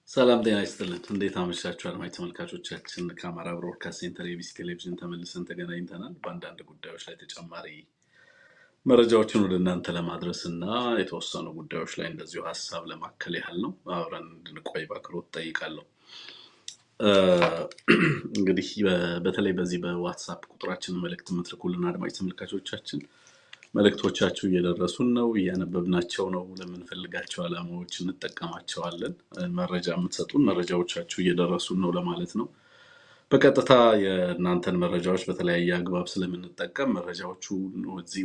ሰላም ጤና ይስጥልን። እንዴት አመሻችሁ አድማጭ ተመልካቾቻችን? ከአማራ ብሮድካስት ሴንተር የቢሲ ቴሌቪዥን ተመልሰን ተገናኝተናል። በአንዳንድ ጉዳዮች ላይ ተጨማሪ መረጃዎችን ወደ እናንተ ለማድረስ እና የተወሰኑ ጉዳዮች ላይ እንደዚሁ ሀሳብ ለማከል ያህል ነው። አብረን እንድንቆይ በአክብሮት ጠይቃለሁ። እንግዲህ በተለይ በዚህ በዋትሳፕ ቁጥራችን መልእክት የምትልኩልን አድማጭ ተመልካቾቻችን መልእክቶቻችሁ እየደረሱን ነው፣ እያነበብናቸው ነው። ለምንፈልጋቸው ዓላማዎች እንጠቀማቸዋለን። መረጃ የምትሰጡን መረጃዎቻችሁ እየደረሱን ነው ለማለት ነው። በቀጥታ የእናንተን መረጃዎች በተለያየ አግባብ ስለምንጠቀም መረጃዎቹ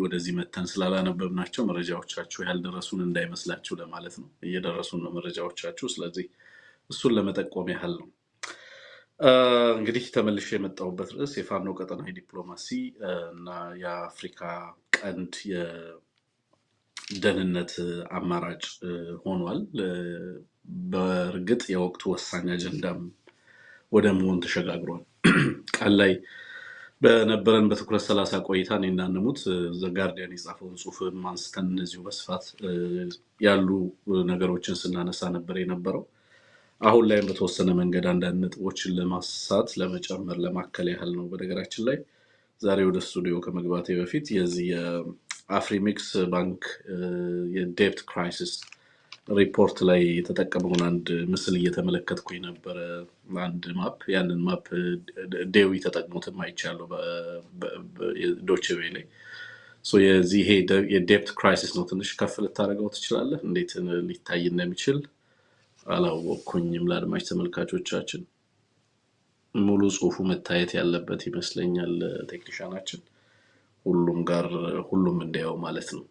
ወደዚህ መተን ስላላነበብናቸው መረጃዎቻችሁ ያልደረሱን እንዳይመስላችሁ ለማለት ነው። እየደረሱን ነው መረጃዎቻችሁ። ስለዚህ እሱን ለመጠቆም ያህል ነው። እንግዲህ ተመልሼ የመጣሁበት ርዕስ የፋኖ ቀጠናዊ ዲፕሎማሲ እና የአፍሪካ ቀንድ የደህንነት አማራጭ ሆኗል። በእርግጥ የወቅቱ ወሳኝ አጀንዳም ወደ መሆን ተሸጋግሯል። ቃል ላይ በነበረን በትኩረት 30 ቆይታ እኔና ንሙት ዘጋርዲያን የጻፈውን ጽሁፍ አንስተን እነዚሁ በስፋት ያሉ ነገሮችን ስናነሳ ነበር የነበረው። አሁን ላይም በተወሰነ መንገድ አንዳንድ ነጥቦችን ለማሳት ለመጨመር ለማከል ያህል ነው። በነገራችን ላይ ዛሬ ወደ ስቱዲዮ ከመግባቴ በፊት የዚህ የአፍሪሚክስ ባንክ የዴፕት ክራይሲስ ሪፖርት ላይ የተጠቀመውን አንድ ምስል እየተመለከትኩኝ ነበረ። አንድ ማፕ፣ ያንን ማፕ ዴዊ ተጠቅሞትም አይቻለሁ በዶቼ ቬለ ላይ። የዚህ የዴፕት ክራይሲስ ነው። ትንሽ ከፍ ልታደርገው ትችላለህ? እንዴት ሊታይ እንደሚችል አላወቅኩኝም። ለአድማጭ ተመልካቾቻችን ሙሉ ጽሁፉ መታየት ያለበት ይመስለኛል። ቴክኒሻናችን ሁሉም እንዲያው ማለት ነው።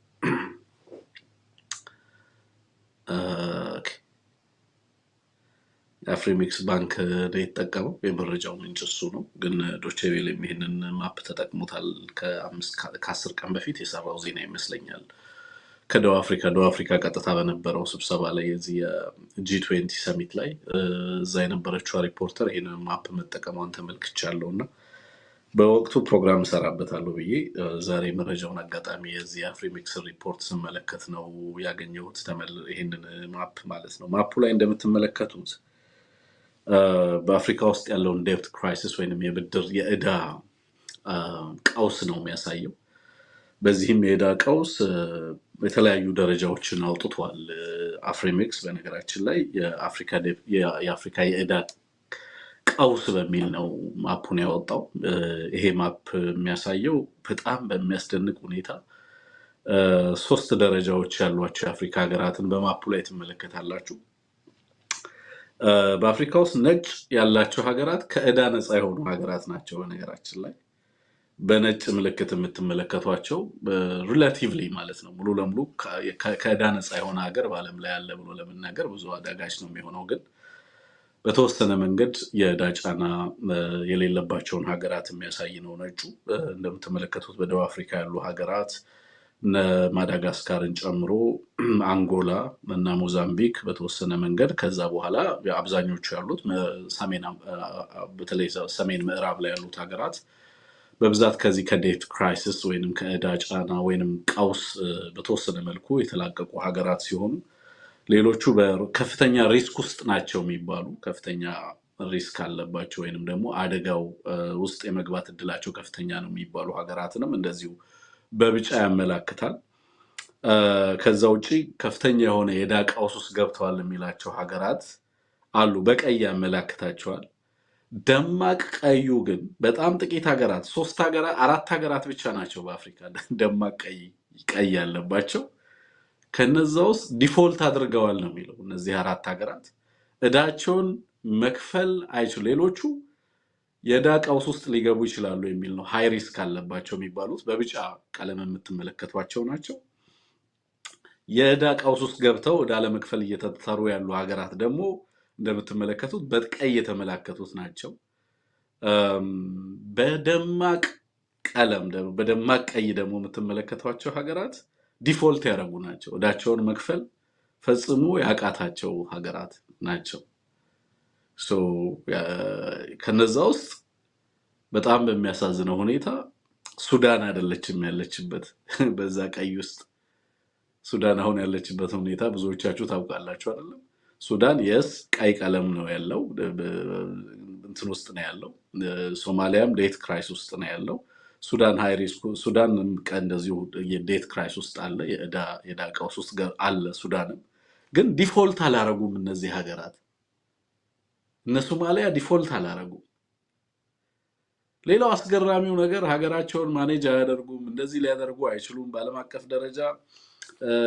አፍሪሚክስ ባንክ ላይ የተጠቀመው የመረጃው ምንጭ እሱ ነው። ግን ዶቼ ቬለ ይሄንን ማፕ ተጠቅሞታል። ከ10 ቀን በፊት የሰራው ዜና ይመስለኛል። ከደቡብ አፍሪካ ቀጥታ በነበረው ስብሰባ ላይ የዚህ የጂ20 ሰሚት ላይ እዛ የነበረችው ሪፖርተር ይሄን ማፕ መጠቀሟን ተመልክቻለሁ እና በወቅቱ ፕሮግራም እሰራበታለሁ ብዬ ዛሬ መረጃውን አጋጣሚ የዚህ አፍሪሚክስ ሪፖርት ስመለከት ነው ያገኘሁት። ይሄንን ማፕ ማለት ነው። ማፑ ላይ እንደምትመለከቱት በአፍሪካ ውስጥ ያለውን ዴፕት ክራይሲስ ወይንም የብድር የዕዳ ቀውስ ነው የሚያሳየው። በዚህም የዕዳ ቀውስ የተለያዩ ደረጃዎችን አውጥቷል። አፍሪሚክስ በነገራችን ላይ የአፍሪካ የዕዳ ቀውስ በሚል ነው ማፑን ያወጣው። ይሄ ማፕ የሚያሳየው በጣም በሚያስደንቅ ሁኔታ 3 ደረጃዎች ያሏቸው የአፍሪካ ሀገራትን በማፑ ላይ ትመለከታላችሁ። በአፍሪካ ውስጥ ነጭ ያላቸው ሀገራት ከዕዳ ነፃ የሆኑ ሀገራት ናቸው። በነገራችን ላይ በነጭ ምልክት የምትመለከቷቸው ሪላቲቭሊ ማለት ነው ሙሉ ለሙሉ ከዕዳ ነፃ የሆነ ሀገር በዓለም ላይ አለ ብሎ ለመናገር ብዙ አዳጋች ነው የሚሆነው። ግን በተወሰነ መንገድ የዕዳ ጫና የሌለባቸውን ሀገራት የሚያሳይ ነው ነጩ። እንደምትመለከቱት በደቡብ አፍሪካ ያሉ ሀገራት እነ ማዳጋስካርን ጨምሮ አንጎላ እና ሞዛምቢክ በተወሰነ መንገድ፣ ከዛ በኋላ አብዛኞቹ ያሉት በተለይ ሰሜን ምዕራብ ላይ ያሉት ሀገራት በብዛት ከዚህ ከዴፕት ክራይሲስ ወይንም ከዕዳ ጫና ወይንም ቀውስ በተወሰነ መልኩ የተላቀቁ ሀገራት ሲሆኑ ሌሎቹ በከፍተኛ ሪስክ ውስጥ ናቸው የሚባሉ ከፍተኛ ሪስክ አለባቸው ወይንም ደግሞ አደጋው ውስጥ የመግባት እድላቸው ከፍተኛ ነው የሚባሉ ሀገራትንም እንደዚሁ በቢጫ ያመላክታል። ከዛ ውጪ ከፍተኛ የሆነ የዕዳ ቀውስ ውስጥ ገብተዋል የሚላቸው ሀገራት አሉ፣ በቀይ ያመላክታቸዋል። ደማቅ ቀዩ ግን በጣም ጥቂት ሀገራት 4 ሀገራት ብቻ ናቸው በአፍሪካ ደማቅ ቀይ ያለባቸው። ከነዛ ውስጥ ዲፎልት አድርገዋል ነው የሚለው። እነዚህ 4 ሀገራት ዕዳቸውን መክፈል አይችሉ፣ ሌሎቹ የዕዳ ቀውስ ውስጥ ሊገቡ ይችላሉ የሚል ነው። ሃይ ሪስክ አለባቸው የሚባሉት በቢጫ ቀለም የምትመለከቷቸው ናቸው። የዕዳ ቀውስ ውስጥ ገብተው ዕዳ ለመክፈል እየተተሩ ያሉ ሀገራት ደግሞ እንደምትመለከቱት በቀይ የተመላከቱት ናቸው። በደማቅ ቀለም በደማቅ ቀይ ደግሞ የምትመለከቷቸው ሀገራት ዲፎልት ያደረጉ ናቸው። ዕዳቸውን መክፈል ፈጽሞ ያቃታቸው ሀገራት ናቸው። ከነዛ ውስጥ በጣም በሚያሳዝነው ሁኔታ ሱዳን አይደለችም ያለችበት። በዛ ቀይ ውስጥ ሱዳን አሁን ያለችበት ሁኔታ ብዙዎቻችሁ ታውቃላችሁ አይደለም? ሱዳን የስ ቀይ ቀለም ነው ያለው እንትን ውስጥ ነው ያለው ሶማሊያም ዴት ክራይስ ውስጥ ነው ያለው ሱዳን ሃይ ሪስክ ሱዳን እንደዚሁ የዴት ክራይስ ውስጥ አለ የዕዳ ቀውስ ውስጥ አለ ሱዳንም ግን ዲፎልት አላረጉም እነዚህ ሀገራት እነ ሶማሊያ ዲፎልት አላረጉም ሌላው አስገራሚው ነገር ሀገራቸውን ማኔጅ አያደርጉም እንደዚህ ሊያደርጉ አይችሉም በአለም አቀፍ ደረጃ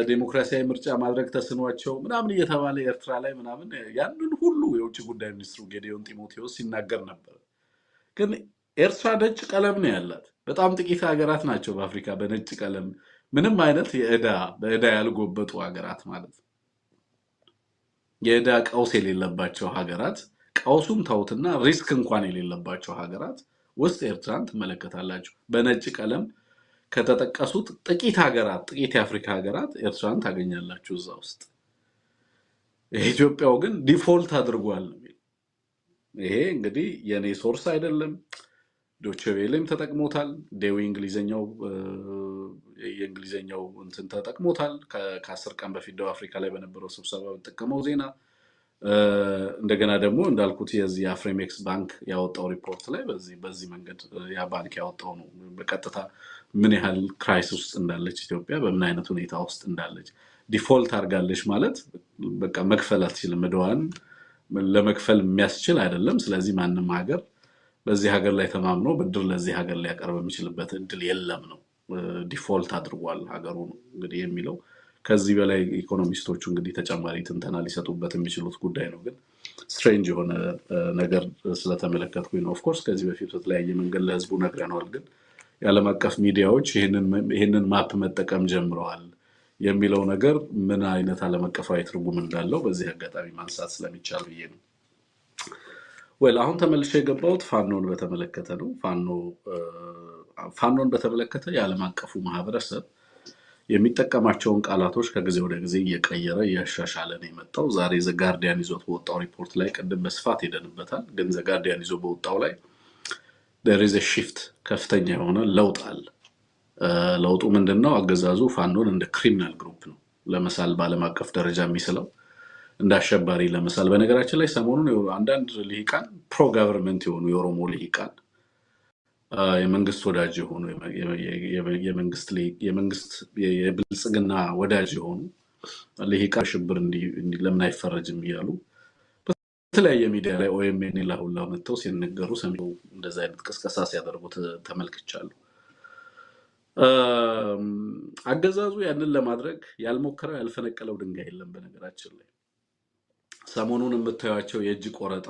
ዴሞክራሲያዊ ምርጫ ማድረግ ተስኗቸው ምናምን እየተባለ ኤርትራ ላይ ምናምን ያንን ሁሉ የውጭ ጉዳይ ሚኒስትሩ ጌዲዮን ጢሞቴዎስ ሲናገር ነበር ግን ኤርትራ ነጭ ቀለም ነው ያላት በጣም ጥቂት ሀገራት ናቸው በአፍሪካ በነጭ ቀለም ምንም አይነት በዕዳ ያልጎበጡ ሀገራት ማለት የዕዳ ቀውስ የሌለባቸው ሀገራት ቀውሱም ተውትና ሪስክ እንኳን የሌለባቸው ሀገራት ውስጥ ኤርትራን ትመለከታላችሁ በነጭ ቀለም ከተጠቀሱት ጥቂት የአፍሪካ ሀገራት ኤርትራን ታገኛላችሁ እዛ ውስጥ ኢትዮጵያው ግን ዲፎልት አድርጓል ይሄ እንግዲህ የኔ ሶርስ አይደለም ዶቼቬሌም ተጠቅሞታል ዴዊ የእንግሊዘኛው እንትን ተጠቅሞታል ከ10 ቀን በፊት ደቡብ አፍሪካ ላይ በነበረው ስብሰባ ተጠቀመው ዜና እንደገና ደግሞ እንዳልኩት የዚህ አፍሬሜክስ ባንክ ያወጣው ሪፖርት ላይ በዚህ መንገድ ያ ባንክ ያወጣው ነው በቀጥታ ምን ያህል ክራይሲስ ውስጥ እንዳለች ኢትዮጵያ በምን አይነት ሁኔታ ውስጥ እንዳለች ዲፎልት አርጋለች ማለት በቃ መክፈል አትችልም ዕዳዋን ለመክፈል የሚያስችል አይደለም ስለዚህ ማንንም ሀገር በዚህ ሀገር ላይ ተማምኖ ብድር ለዚህ ሀገር ላይ ያቀርብ የሚችልበት እድል የለም ነው ዲፎልት አድርጓል ሀገሩ ነው እንግዲህ የሚለው ከዚህ በላይ ኢኮኖሚስቶቹ እንግዲህ ተጨማሪ ትንተና ሊሰጡበት የሚችሉት ጉዳይ ነው ግን ስትሬንጅ የሆነ ነገር ስለተመለከትኩኝ ነው ኦፍ ኮርስ ከዚህ በፊት በተለያየ መንገድ ለህዝቡ ነግረናል ግን የዓለም አቀፍ ሚዲያዎች ይሄንን ማፕ መጠቀም ጀምረዋል የሚለው ነገር ምን አይነት ዓለም አቀፋዊ ትርጉም እንዳለው በዚህ አጋጣሚ ማንሳት ስለሚቻል ብዬ ነው አሁን ተመልሼ የገባሁት ፋኖን በተመለከተ ነው ፋኖን በተመለከተ የዓለም አቀፉ ማህበረሰብ የሚጠቀማቸውን ቃላቶች ከጊዜ ወደ ጊዜ እየቀየረ እያሻሻለ ነው የመጣው ዛሬ ዘጋርዲያን ይዞት በወጣው ሪፖርት ላይ ቀደም በስፋት ሄደንበታል ግን ዘጋርዲያን ይዞ በወጣው ላይ there is a shift ከፍተኛ የሆነ ለውጥ አለ ለውጡ ምንድነው አገዛዙ ፋኖን እንደ ክሪሚናል ግሩፕ ነው ለምሳሌ በዓለም አቀፍ ደረጃ የሚስለው እንደ አሸባሪ ለምሳሌ በነገራችን ላይ ሰሞኑን አንዳንድ ልሂቃን ፕሮ ጋቨርንመንት የሆኑ የኦሮሞ ልሂቃን የመንግስት ወዳጅ የሆኑ የመንግስት የብልጽግና ወዳጅ የሆኑ ልሂቃን ሽብር ለምን አይፈረጅም እያሉ በተለያየ ሚዲያ ላይ ኦኤምኤን ላሁላ መጥተው ሲነገሩ ሰምተው እንደዛ አይነት ቅስቀሳ ሲያደርጉት ተመልክቻለሁ አገዛዙ ያንን ለማድረግ ያልሞከረው ያልፈነቀለው ድንጋይ የለም በነገራችን ላይ ሰሞኑን የምታዩቸው የእጅ ቆረጣ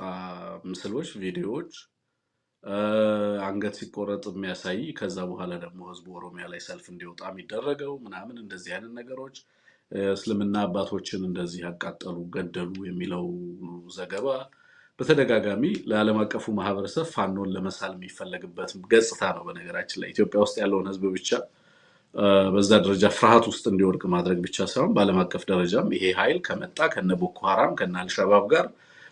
ምስሎች ቪዲዮዎች አንገት ሲቆረጥ የሚያሳይ ከዛ በኋላ ደግሞ ህዝቡ ኦሮሚያ ላይ ሰልፍ እንዲወጣ የሚደረገው ምናምን እንደዚህ አይነት ነገሮች እስልምና አባቶችን እንደዚህ ያቃጠሉ ገደሉ የሚለው ዘገባ በተደጋጋሚ ለዓለም አቀፉ ማህበረሰብ ፋኖን ለመሳል የሚፈለግበት ገጽታ ነው በነገራችን ላይ ኢትዮጵያ ውስጥ ያለውን ህዝብ ብቻ በዛ ደረጃ ፍርሃት ውስጥ እንዲወድቅ ማድረግ ብቻ ሳይሆን በዓለም አቀፍ ደረጃም ይሄ ኃይል ከመጣ ከነ ቦኮ ሐራም ከነ አልሸባብ ጋር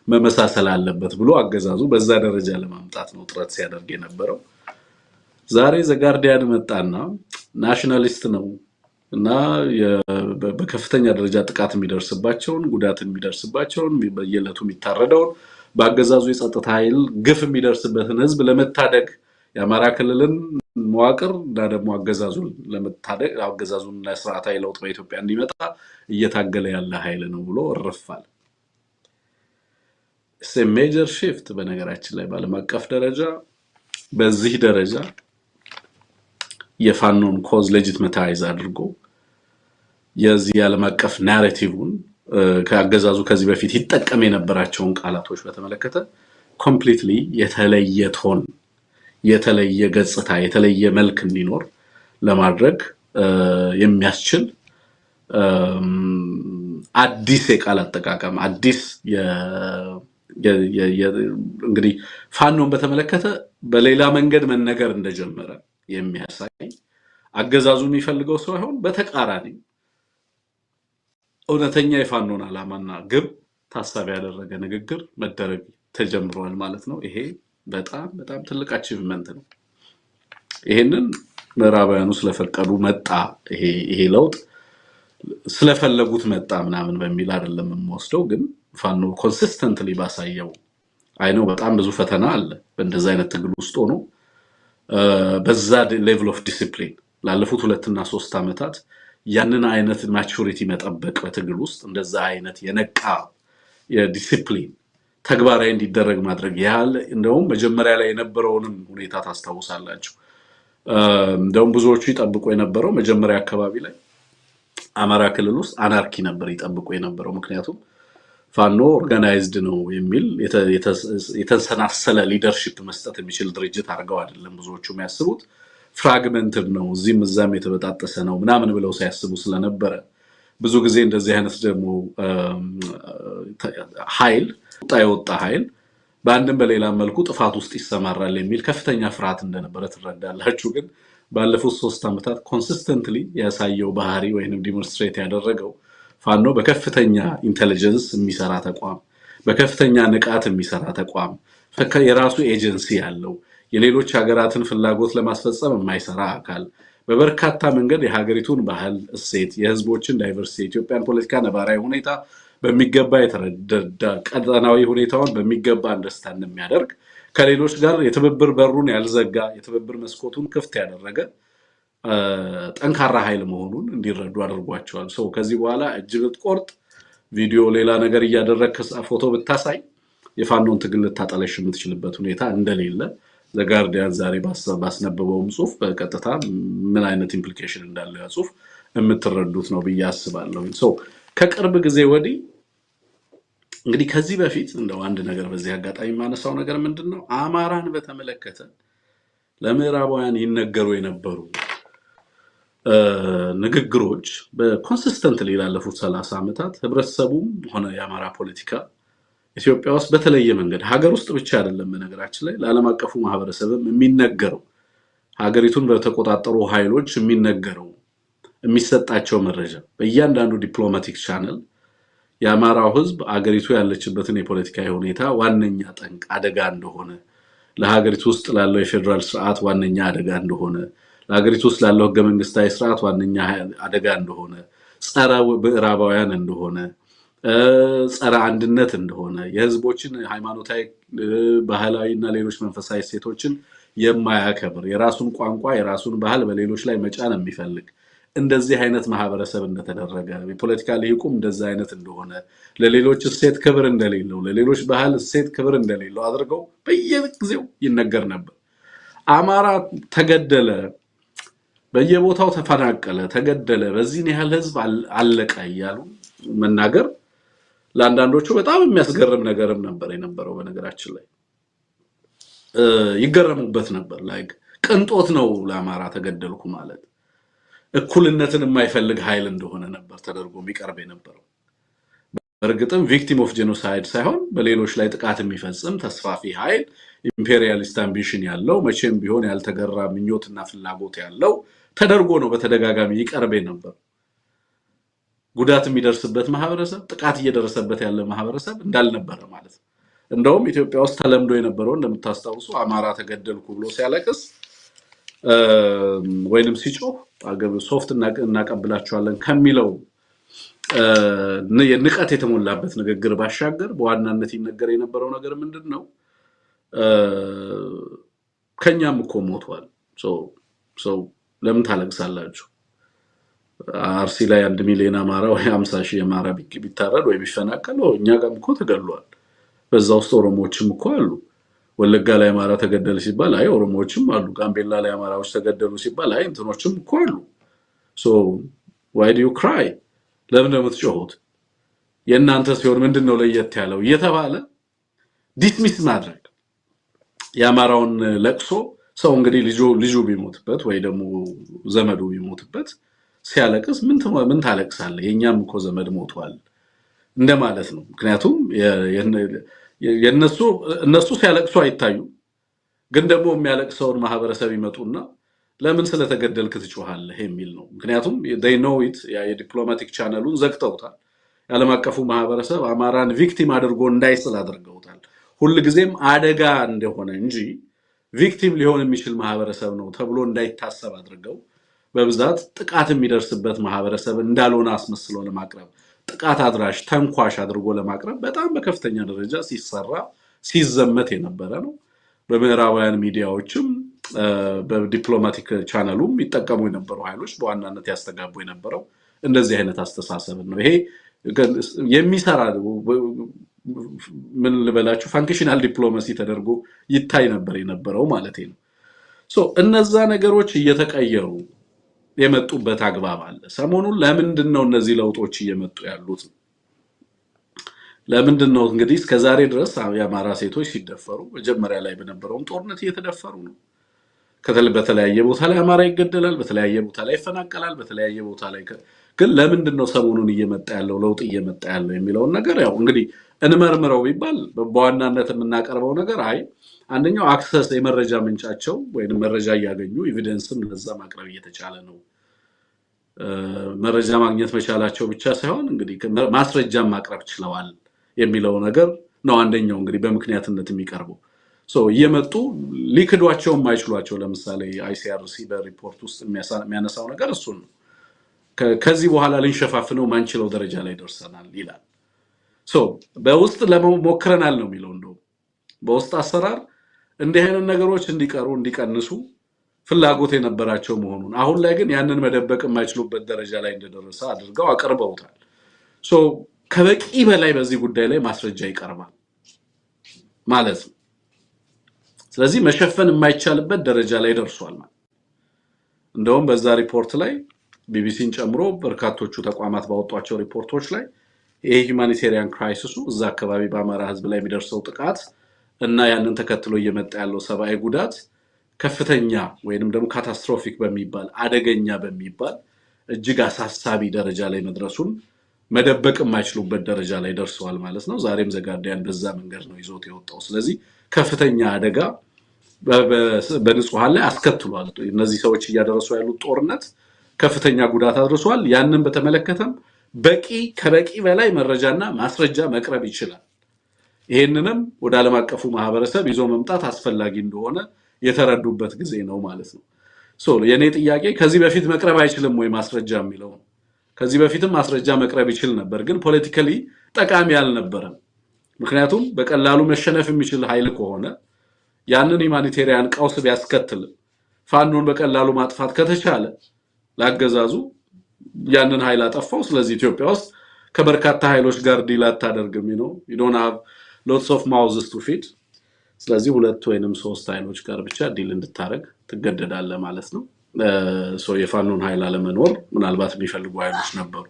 መመሳሰል አለበት ብሎ አገዛዙ በዛ ደረጃ ለማምጣት ነው ጥረት ሲያደርግ የነበረው ዛሬ ዘጋርዲያን መጣና ናሽናሊስት ነው እና በከፍተኛ ደረጃ ጥቃት የሚደርስባቸውን ጉዳት የሚደርስባቸውን በየለቱ የሚታረደውን በአገዛዙ የጸጥታ ኃይል ግፍ የሚደርስበትን ህዝብ ለመታደግ የአማራ ክልልን መዋቅር እና ደግሞ አገዛዙን ለመታደግ አገዛዙንና ስርዓታዊ ለውጥ በኢትዮጵያ እንዲመጣ እየታገለ ያለ ኃይል ነው ብሎ እርፋል ሜጀር shift በነገራችን ላይ በዓለም አቀፍ ደረጃ በዚህ ደረጃ የፋኖን ኮዝ ሌጂቲማታይዝ አድርጎ የዚህ ዓለም አቀፍ ናሬቲቭን ከአገዛዙ ከዚህ በፊት ይጠቀም የነበራቸውን ቃላቶች በተመለከተ ኮምፕሊትሊ የተለየ ቶን የተለየ ገጽታ የተለየ መልክ እንዲኖር ለማድረግ የሚያስችል አዲስ የቃል አጠቃቀም አዲስ እንግዲህ ፋኖን በተመለከተ በሌላ መንገድ መነገር እንደጀመረ የሚያሳይ አገዛዙ የሚፈልገው ሳይሆን በተቃራኒ እውነተኛ የፋኖን ዓላማና ግብ ታሳቢ ያደረገ ንግግር መደረግ ተጀምሯል ማለት ነው ይሄ በጣም ትልቅ አቺቭመንት ነው ይሄንን ምዕራባውያኑ ስለፈቀዱ መጣ ይሄ ለውጥ ስለፈለጉት መጣ ምናምን በሚል አይደለም የምወስደው ግን ፋኖ ኮንሲስተንትሊ ባሳየው አይነው በጣም ብዙ ፈተና አለ በእንደዛ አይነት ትግል ውስጥ ሆኖ በዛ ሌቭል ኦፍ ዲሲፕሊን ላለፉት 2 እና 3 ዓመታት ያንን አይነት ማቹሪቲ መጠበቅ በትግል ውስጥ እንደዛ አይነት የነቃ የዲሲፕሊን ተግባራዊ እንዲደረግ ማድረግ ያለ እንደውም መጀመሪያ ላይ የነበረውንም ሁኔታ ታስታውሳላችሁ። እንደውም ብዙዎቹ ይጠብቁ የነበረው መጀመሪያ አካባቢ ላይ አማራ ክልል ውስጥ አናርኪ ነበር ይጠብቁ የነበረው። ምክንያቱም ፋኖ ኦርጋናይዝድ ነው የሚል የተሰናሰለ ሊደርሺፕ መስጠት የሚችል ድርጅት አድርገው አይደለም ብዙዎቹ የሚያስቡት። ፍራግመንትድ ነው እዚህም እዛም የተበጣጠሰ ነው ምናምን ብለው ሲያስቡ ስለነበረ ብዙ ጊዜ እንደዚህ አይነት ደግሞ ኃይል የወጣ ኃይል በአንድም በሌላ መልኩ ጥፋት ውስጥ ይሰማራል የሚል ከፍተኛ ፍርሃት እንደነበረ ትረዳላችሁ። ግን ባለፉት 3 ዓመታት ኮንሲስተንትሊ ያሳየው ባህሪ ወይንም ዲሞንስትሬት ያደረገው ፋኖ በከፍተኛ ኢንተለጀንስ የሚሰራ ተቋም፣ በከፍተኛ ንቃት የሚሰራ ተቋም፣ የራሱ ኤጀንሲ ያለው የሌሎች ሀገራትን ፍላጎት ለማስፈጸም የማይሰራ አካል በበርካታ መንገድ የሀገሪቱን ባህል፣ እሴት፣ የህዝቦችን ዳይቨርሲቲ፣ የኢትዮጵያን ፖለቲካ ነባራዊ ሁኔታ በሚገባ የተረዳ ቀጠናዊ ሁኔታውን በሚገባ አንደርስታንድ የሚያደርግ ከሌሎች ጋር የትብብር በሩን ያልዘጋ የትብብር መስኮቱን ክፍት ያደረገ ጠንካራ ኃይል መሆኑን እንዲረዱ አድርጓቸዋል። ከዚህ በኋላ እጅ ብትቆርጥ ቪዲዮ ሌላ ነገር እያደረግክ ፎቶ ብታሳይ የፋኖን ትግል ልታጠለሽ የምትችልበት ሁኔታ እንደሌለ ዘጋርዲያን ዛሬ ባስነበበውም ጽሁፍ በቀጥታ ምን አይነት ኢምፕሊኬሽን እንዳለው ያ ጽሁፍ የምትረዱት ነው ብዬ አስባለሁ። ከቅርብ ጊዜ ወዲህ እንግዲህ ከዚህ በፊት እንደው አንድ ነገር በዚህ አጋጣሚ ማነሳው ነገር ምንድነው አማራን በተመለከተ ለምዕራባውያን ይነገሩ የነበሩ ንግግሮች በኮንሲስተንትሊ ላለፉት 30 ዓመታት ህብረተሰቡም ሆነ የአማራ ፖለቲካ ኢትዮጵያ ውስጥ በተለየ መንገድ ሀገር ውስጥ ብቻ አይደለም በነገራችን ላይ ለዓለም አቀፉ ማህበረሰብም የሚነገረው ሀገሪቱን በተቆጣጠሩ ኃይሎች የሚነገረው የሚሰጣቸው መረጃ በእያንዳንዱ ዲፕሎማቲክ ቻነል የአማራው ህዝብ አገሪቱ ያለችበትን የፖለቲካዊ ሁኔታ ዋነኛ ጠንቅ አደጋ እንደሆነ ለሀገሪቱ ውስጥ ላለው የፌደራል ስርዓት ዋነኛ አደጋ እንደሆነ ለሀገሪቱ ውስጥ ላለው ህገ መንግስታዊ ስርዓት ዋነኛ አደጋ እንደሆነ ጸረ ምዕራባውያን እንደሆነ ጸረ አንድነት እንደሆነ የህዝቦችን ሃይማኖታዊ ባህላዊ እና ሌሎች መንፈሳዊ ሴቶችን የማያከብር የራሱን ቋንቋ የራሱን ባህል በሌሎች ላይ መጫን የሚፈልግ እንደዚህ አይነት ማህበረሰብ እንደተደረገ የፖለቲካ ሊቁም እንደዚህ አይነት እንደሆነ ለሌሎች እሴት ክብር እንደሌለው ለሌሎች ባህል እሴት ክብር እንደሌለው አድርገው በየጊዜው ይነገር ነበር። አማራ ተገደለ፣ በየቦታው ተፈናቀለ፣ ተገደለ፣ በዚህን ያህል ህዝብ አለቀ እያሉ መናገር ለአንዳንዶቹ በጣም የሚያስገርም ነገርም ነበር የነበረው። በነገራችን ላይ ይገረሙበት ነበር። ላይክ ቅንጦት ነው ለአማራ ተገደልኩ ማለት እኩልነትን የማይፈልግ ኃይል እንደሆነ ነበር ተደርጎ የሚቀርብ የነበረው። በእርግጥም ቪክቲም ኦፍ ጄኖሳይድ ሳይሆን በሌሎች ላይ ጥቃት የሚፈጽም ተስፋፊ ኃይል ኢምፔሪያሊስት አምቢሽን ያለው መቼም ቢሆን ያልተገራ ምኞትና ፍላጎት ያለው ተደርጎ ነው በተደጋጋሚ ይቀርብ ነበር። ጉዳት የሚደርስበት ማህበረሰብ ጥቃት እየደረሰበት ያለ ማህበረሰብ እንዳልነበረ ማለት ነው። እንደውም ኢትዮጵያ ውስጥ ተለምዶ የነበረው እንደምታስታውሱ አማራ ተገደልኩ ብሎ ሲያለቅስ ወይንም ሲጮህ ሶፍት እናቀብላቸዋለን ከሚለው የንቀት የተሞላበት ንግግር ባሻገር በዋናነት ይነገር የነበረው ነገር ምንድነው? ከኛም እኮ ሞቷል። ለምን ታለቅሳላችሁ? አርሲ ላይ 1 ሚሊዮን አማራ ወይ 50,000 አማራ ቢታረድ ወይ ቢፈናቀል እኛ ጋርም እኮ ተገድሏል። በዛ ውስጥ ኦሮሞዎችም እኮ አሉ። ወለጋ ላይ አማራ ተገደለ ሲባል አይ ኦሮሞዎችም አሉ። ጋምቤላ ላይ አማራዎች ተገደሉ ሲባል አይ እንትኖችም እኮ አሉ። why do you cry? ለምን ነው የምትጮሁት? የእናንተ ሲሆን ምንድነው ለየት ያለው እየተባለ ዲስሚስ ማድረግ የአማራውን ለቅሶ ሰው እንግዲህ ልጁ ቢሞትበት ወይ ደግሞ ዘመዱ ቢሞትበት ሲያለቅስ ምን ታለቅሳለህ? የኛም እኮ ዘመድ ሞቷል እንደማለት ነው። ምክንያቱም እነሱ ሲያለቅሱ አይታዩ፣ ግን ደግሞ የሚያለቅሰውን ማህበረሰብ ይመጡና ለምን ስለተገደልክ ትጮሃለህ የሚል ነው። ምክንያቱም they know it የዲፕሎማቲክ ቻነሉን ዘግተውታል። የዓለም አቀፉ ማህበረሰብ አማራን ቪክቲም አድርጎ እንዳይስል አድርገውታል። ሁልጊዜም አደጋ እንደሆነ እንጂ ቪክቲም ሊሆን የሚችል ማህበረሰብ ነው ተብሎ እንዳይታሰብ አድርገው በብዛት ጥቃት የሚደርስበት ማህበረሰብ እንዳልሆነ አስመስለው ለማቅረብ ጥቃት አድራሽ ተንኳሽ አድርጎ ለማቅረብ በጣም በከፍተኛ ደረጃ ሲሰራ ሲዘመት የነበረ ነው። በምዕራባውያን ሚዲያዎችም በዲፕሎማቲክ ቻነሉም ይጠቀሙ የነበሩ ኃይሎች በዋናነት ያስተጋቡ የነበረው እንደዚህ አይነት አስተሳሰብን ነው። ይሄ የሚሰራ ምን ልበላችሁ ፋንክሽናል ዲፕሎማሲ ተደርጎ ይታይ ነበር የነበረው ማለት ነው። እነዛ ነገሮች እየተቀየሩ የመጡበት አግባብ አለ። ሰሞኑን ለምንድነው እነዚህ ለውጦች እየመጡ ያሉት? ለምንድነው እንግዲህ እስከዛሬ ድረስ የአማራ ሴቶች ሲደፈሩ መጀመሪያ ላይ በነበረው ጦርነት እየተደፈሩ ነው። በተለያየ ቦታ ላይ አማራ ይገደላል፣ በተለያየ ቦታ ላይ ይፈናቀላል፣ በተለያየ ቦታ ላይ ግን ለምንድነው ሰሞኑን እየመጣ ያለው ለውጥ እየመጣ ያለው የሚለው ነገር ያው እንግዲህ እንመርምረው ቢባል በዋናነት የምናቀርበው ነገር አንደኛው አክሰስ የመረጃ ምንጫቸው ወይንም መረጃ ያገኙ ኤቪደንስም ለዛ ማቅረብ እየተቻለ ነው። መረጃ ማግኘት መቻላቸው ብቻ ሳይሆን እንግዲህ ማስረጃም ማቅረብ ችለዋል የሚለው ነገር ነው አንደኛው እንግዲህ በምክንያትነት የሚቀርበው። እየመጡ ሊክዷቸው የማይችሏቸው ለምሳሌ አይሲአርሲ በሪፖርት ውስጥ የሚያነሳው ነገር እሱ ነው። ከዚህ በኋላ ልንሸፋፍነው ማንችለው ደረጃ ላይ ደርሰናል ይላል። በውስጥ ለመሞክረናል ነው የሚለው። እንደው በውስጥ አሰራር እንዲህ አይነት ነገሮች እንዲቀሩ እንዲቀንሱ ፍላጎት የነበራቸው መሆኑን አሁን ላይ ግን ያንን መደበቅ የማይችሉበት ደረጃ ላይ እንደደረሰ አድርገው አቀርበውታል። ከበቂ በላይ በዚህ ጉዳይ ላይ ማስረጃ ይቀርባል ማለት ነው። ስለዚህ መሸፈን የማይቻልበት ደረጃ ላይ ደርሷል ማለት። እንደውም በዛ ሪፖርት ላይ ቢቢሲን ጨምሮ በርካቶቹ ተቋማት ባወጧቸው ሪፖርቶች ላይ ይሄ ሁማኒቴሪያን ክራይሲሱ እዛ አካባቢ በአማራ ህዝብ ላይ የሚደርሰው ጥቃት እና ያንን ተከትሎ እየመጣ ያለው ሰብአዊ ጉዳት ከፍተኛ ወይንም ደግሞ ካታስትሮፊክ በሚባል አደገኛ በሚባል እጅግ አሳሳቢ ደረጃ ላይ መድረሱን መደበቅ የማይችሉበት ደረጃ ላይ ደርሰዋል ማለት ነው። ዛሬም ዘጋርዲያን በዛ መንገድ ነው ይዞት የወጣው። ስለዚህ ከፍተኛ አደጋ በንጹሃን ላይ አስከትሏል። እነዚህ ሰዎች እያደረሱ ያሉት ጦርነት ከፍተኛ ጉዳት አድርሷል። ያንን በተመለከተም ከበቂ በላይ መረጃና ማስረጃ መቅረብ ይችላል። ይሄንንም ወደ ዓለም አቀፉ ማህበረሰብ ይዞ መምጣት አስፈላጊ እንደሆነ የተረዱበት ጊዜ ነው ማለት ነው። የኔ ጥያቄ ከዚህ በፊት መቅረብ አይችልም ወይ ማስረጃ የሚለው? ከዚህ በፊትም ማስረጃ መቅረብ ይችል ነበር፣ ግን ፖለቲካሊ ጠቃሚ አልነበረም። ምክንያቱም በቀላሉ መሸነፍ የሚችል ኃይል ከሆነ ያንን ሁማኒቴሪያን ቀውስ ቢያስከትል ፋኖን በቀላሉ ማጥፋት ከተቻለ ላገዛዙ ያንን ኃይል አጠፋው። ስለዚህ ኢትዮጵያ ውስጥ ከበርካታ ኃይሎች ጋር ዲል አታደርግም ነው you don't have lots of mouths to feed። ስለዚህ ሁለት ወይንም ሶስት ኃይሎች ጋር ብቻ ዲል እንድታረግ ትገደዳለህ ማለት ነው። የፋኖን ኃይል አለመኖር ምናልባት የሚፈልጉ ኃይሎች ነበሩ።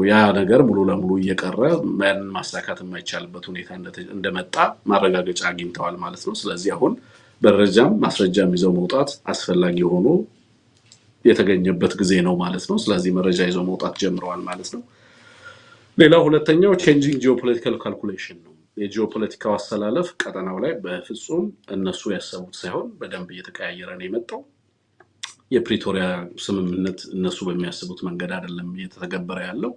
ያ ነገር ሙሉ ለሙሉ እየቀረ ማንን ማሳካት የማይቻልበት ሁኔታ እንደመጣ ማረጋገጫ አግኝተዋል ማለት ነው። ስለዚህ አሁን በረጃም ማስረጃም ይዘው መውጣት አስፈላጊ ሆኖ የተገኘበት ጊዜ ነው ማለት ነው። ስለዚህ መረጃ ይዘው መውጣት ጀምረዋል ማለት ነው። ሌላው ሁለተኛው ቼንጂንግ ጂኦፖለቲካል ካልኩሌሽን ነው። የጂኦፖለቲካው አሰላለፍ ቀጠናው ላይ በፍጹም እነሱ ያሰቡት ሳይሆን በደንብ እየተቀያየረ ነው የመጣው። የፕሪቶሪያ ስምምነት እነሱ በሚያስቡት መንገድ አይደለም እየተተገበረ ያለው።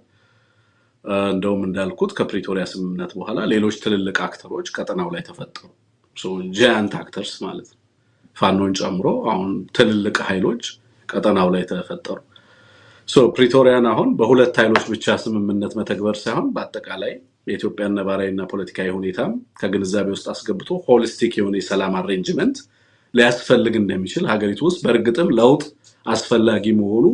እንደውም እንዳልኩት ከፕሪቶሪያ ስምምነት በኋላ ሌሎች ትልልቅ አክተሮች ቀጠናው ላይ ተፈጠሩ። ጃያንት አክተርስ ማለት ነው። ፋኖን ጨምሮ አሁን ትልልቅ ኃይሎች ቀጠናው ላይ ተፈጠሩ። ፕሪቶሪያን አሁን በሁለት ኃይሎች ብቻ ስምምነት መተግበር ሳይሆን በአጠቃላይ የኢትዮጵያ ነባራዊና ፖለቲካዊ ሁኔታም ከግንዛቤ ውስጥ አስገብቶ ሆሊስቲክ የሆነ የሰላም አሬንጅመንት ሊያስፈልግ እንደሚችል ሀገሪቱ ውስጥ በእርግጥም ለውጥ አስፈላጊ መሆኑ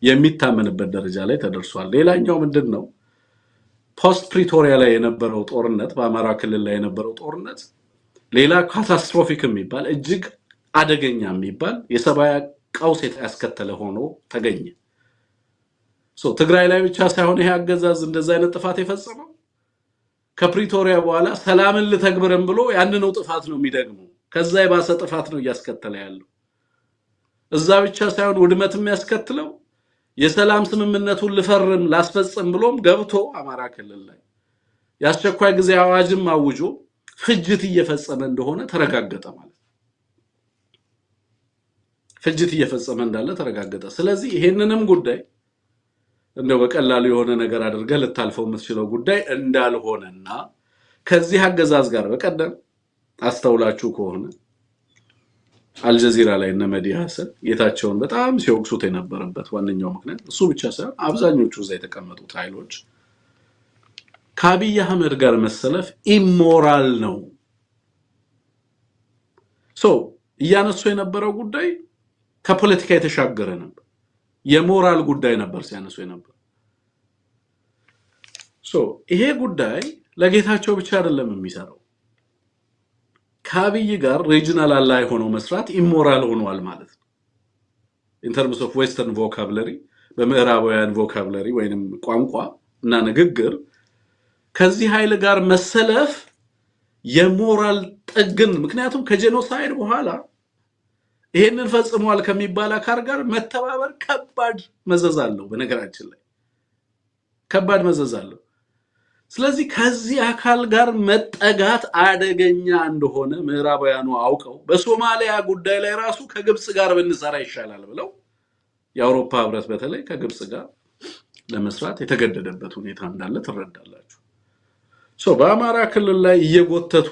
የሚታመንበት ደረጃ ላይ ተደርሷል። ሌላኛው ምንድነው? ፖስት ፕሪቶሪያ ላይ የነበረው ጦርነት በአማራ ክልል ላይ የነበረው ጦርነት ሌላ ካታስትሮፊክ የሚባል እጅግ አደገኛ የሚባል የሰብአዊ ቀውስ ያስከተለ ሆኖ ተገኘ። ትግራይ ላይ ብቻ ሳይሆን ይሄ አገዛዝ እንደዛ አይነት ጥፋት የፈጸመው ከፕሪቶሪያ በኋላ ሰላምን ልተግብረን ብሎ ያንኑ ጥፋት ነው የሚደግመው። ከዛ የባሰ ጥፋት ነው እያስከተለ ያለው። እዛ ብቻ ሳይሆን ውድመት የሚያስከትለው የሰላም ስምምነቱን ልፈርም ላስፈጽም ብሎም ገብቶ አማራ ክልል ላይ ያስቸኳይ ጊዜ አዋጅም አውጆ ፍጅት እየፈጸመ እንደሆነ ተረጋገጠ ማለት ነው። ፍጅት እየፈጸመ እንዳለ ተረጋገጠ። ስለዚህ ይሄንንም ጉዳይ እንደው በቀላሉ የሆነ ነገር አድርገህ ልታልፈው የምትችለው ጉዳይ እንዳልሆነና ከዚህ አገዛዝ ጋር በቀደም አስተውላችሁ ከሆነ አልጀዚራ ላይ እነ መዲ ሐሰን ጌታቸውን በጣም ሲወቅሱት የነበረበት ዋነኛው ምክንያት እሱ ብቻ ሳይሆን አብዛኞቹ እዛ የተቀመጡት ኃይሎች ከአብይ አህመድ ጋር መሰለፍ ኢሞራል ነው። ሶ እያነሱ የነበረው ጉዳይ ከፖለቲካ የተሻገረ ነበር። የሞራል ጉዳይ ነበር ሲያነሱ የነበር። ሶ ይሄ ጉዳይ ለጌታቸው ብቻ አይደለም የሚሰራው። ከአብይ ጋር ሪጂናል አላይ ሆኖ መስራት ኢሞራል ሆኗል ማለት ነው። in terms of western vocabulary በምዕራባውያን vocabulary ወይንም ቋንቋ እና ንግግር ከዚህ ኃይል ጋር መሰለፍ የሞራል ጥግን ምክንያቱም ከጄኖሳይድ በኋላ ይሄንን ፈጽሟል ከሚባል አካር ጋር መተባበር ከባድ መዘዝ አለው። በነገራችን ላይ ከባድ መዘዝ አለው። ስለዚህ ከዚህ አካል ጋር መጠጋት አደገኛ እንደሆነ ምዕራባውያኑ አውቀው በሶማሊያ ጉዳይ ላይ ራሱ ከግብጽ ጋር ብንሰራ ይሻላል ብለው የአውሮፓ ህብረት በተለይ ከግብጽ ጋር ለመስራት የተገደደበት ሁኔታ እንዳለ ትረዳላችሁ። በአማራ ክልል ላይ እየጎተቱ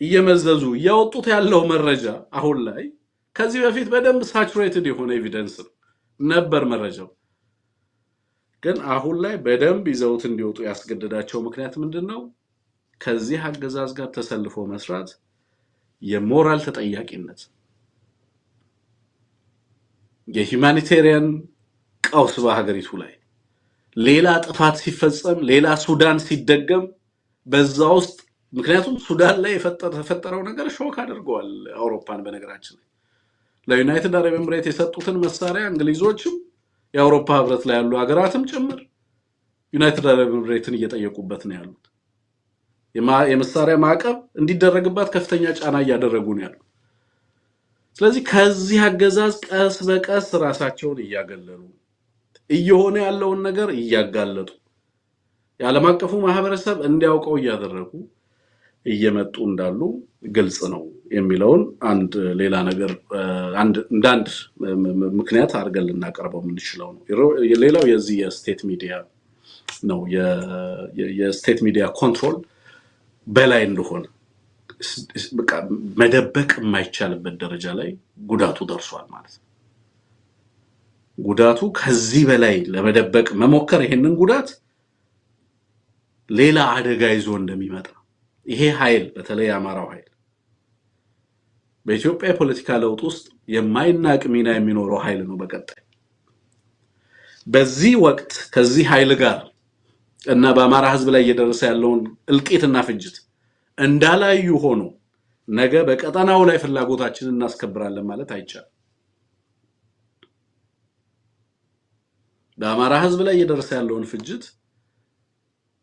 እየመዘዙ ያወጡት ያለው መረጃ አሁን ላይ ከዚህ በፊት በደንብ ሳቹሬትድ የሆነ ኤቪደንስ ነበር መረጃው። ግን አሁን ላይ በደንብ ይዘውት እንዲወጡ ያስገደዳቸው ምክንያት ምንድነው? ከዚህ አገዛዝ ጋር ተሰልፎ መስራት የሞራል ተጠያቂነት የሁማኒቴሪያን ቀውስ በሀገሪቱ ላይ ሌላ ጥፋት ሲፈጸም ሌላ ሱዳን ሲደገም በዛ ውስጥ ምክንያቱም ሱዳን ላይ የተፈጠረው ነገር ሾክ አድርጓል አውሮፓን። በነገራችን ላይ ለዩናይትድ አረብ ኤምሬት የሰጡትን መሳሪያ እንግሊዞችም የአውሮፓ ህብረት ላይ ያሉ ሀገራትም ጭምር ዩናይትድ አረብ ኤምሬትን እየጠየቁበት ነው ያሉት። የመሳሪያ ማዕቀብ እንዲደረግባት ከፍተኛ ጫና እያደረጉ ነው ያሉት። ስለዚህ ከዚህ አገዛዝ ቀስ በቀስ ራሳቸውን እያገለሉ እየሆነ ያለውን ነገር እያጋለጡ የዓለም አቀፉ ማህበረሰብ እንዲያውቀው እያደረጉ እየመጡ እንዳሉ ግልጽ ነው የሚለውን አንድ ሌላ ነገር አንድ ምክንያት አድርገን ልናቀርበው የምንችለው ነው። ሌላው የዚህ የስቴት ሚዲያ ነው። የስቴት ሚዲያ ኮንትሮል በላይ እንደሆነ በቃ መደበቅ የማይቻልበት ደረጃ ላይ ጉዳቱ ደርሷል ማለት ነው። ጉዳቱ ከዚህ በላይ ለመደበቅ መሞከር ይሄንን ጉዳት ሌላ አደጋ ይዞ እንደሚመጣ ይሄ ኃይል በተለይ አማራው ኃይል በኢትዮጵያ የፖለቲካ ለውጥ ውስጥ የማይናቅ ሚና የሚኖረው ኃይል ነው። በቀጣይ በዚህ ወቅት ከዚህ ኃይል ጋር እና በአማራ ህዝብ ላይ እየደረሰ ያለውን እልቂትና ፍጅት እንዳላዩ ሆኖ ነገ በቀጠናው ላይ ፍላጎታችንን እናስከብራለን ማለት አይቻልም። በአማራ ህዝብ ላይ እየደረሰ ያለውን ፍጅት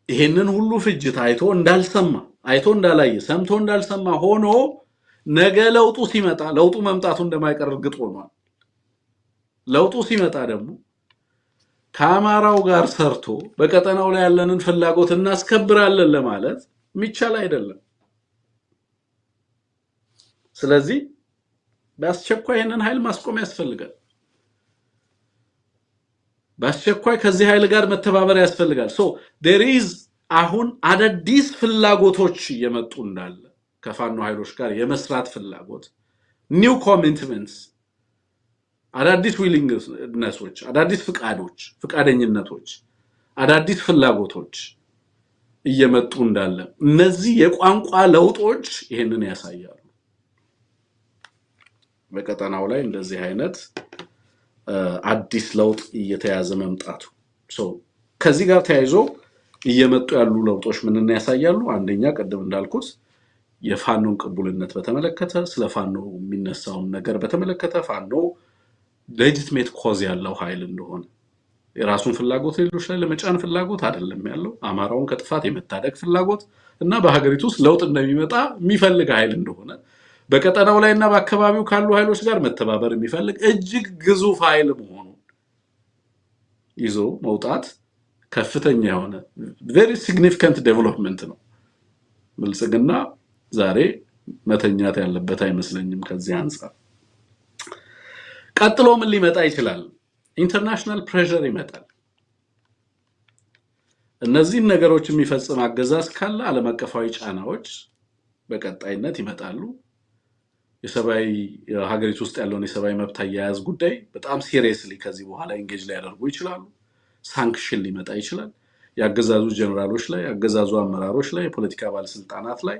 ይሄንን ሁሉ ፍጅት አይቶ እንዳልሰማ አይቶ እንዳላየ ሰምቶ እንዳልሰማ ሆኖ ነገ ለውጡ ሲመጣ ለውጡ መምጣቱ እንደማይቀር እርግጥ ሆኗል። ለውጡ ሲመጣ ደግሞ ከአማራው ጋር ሰርቶ በቀጠናው ላይ ያለንን ፍላጎት እናስከብራለን ለማለት የሚቻል አይደለም። ስለዚህ በአስቸኳይ ይሄንን ኃይል ማስቆም ያስፈልጋል። በአስቸኳይ ከዚህ ኃይል ጋር መተባበር ያስፈልጋል። there is አሁን አዳዲስ ፍላጎቶች እየመጡ እንዳለ ከፋኖ ኃይሎች ጋር የመስራት ፍላጎት new commitments አዳዲስ ዊሊንግነሶች አዳዲስ ፍቃደኝነቶች አዳዲስ ፍላጎቶች እየመጡ እንዳለ እነዚህ የቋንቋ ለውጦች ይሄንን ያሳያሉ። በቀጠናው ላይ እንደዚህ አይነት አዲስ ለውጥ እየተያዘ መምጣቱ ከዚህ ጋር ተያይዞ እየመጡ ያሉ ለውጦች ምንና ያሳያሉ? አንደኛ ቀደም እንዳልኩት የፋኖን ቅቡልነት በተመለከተ ስለ ፋኖ የሚነሳው ነገር በተመለከተ ፋኖ ሌጂቲሜት ኮዝ ያለው ኃይል እንደሆነ የራሱን ፍላጎት ሌሎች ላይ ለመጫን ፍላጎት አይደለም ያለው አማራውን ከጥፋት የመታደግ ፍላጎት እና በሀገሪቱ ውስጥ ለውጥ እንደሚመጣ የሚፈልግ ኃይል እንደሆነ በቀጠናው ላይና በአካባቢው ካሉ ኃይሎች ጋር መተባበር የሚፈልግ እጅግ ግዙፍ ኃይል መሆኑ ይዞ መውጣት ከፍተኛ የሆነ very significant development ነው። ብልጽግና ዛሬ መተኛት ያለበት አይመስለኝም። ከዚህ አንፃር ቀጥሎ ምን ሊመጣ ይችላል? ኢንተርናሽናል ፕሬሸር ይመጣል። እነዚህ ነገሮች የሚፈጽም አገዛዝ ካለ ዓለም አቀፋዊ ጫናዎች በቀጣይነት ይመጣሉ። የሰባይ ሀገሪቱ ውስጥ ያለውን የሰባይ መብት አያያዝ ጉዳይ በጣም ሲሪየስሊ ከዚህ በኋላ ኢንጌጅ ሊያደርጉ ይችላሉ። ሳንክሽን ሊመጣ ይችላል። ያገዛዙ ጀነራሎች ላይ ያገዛዙ አመራሮች ላይ የፖለቲካ ባለስልጣናት ላይ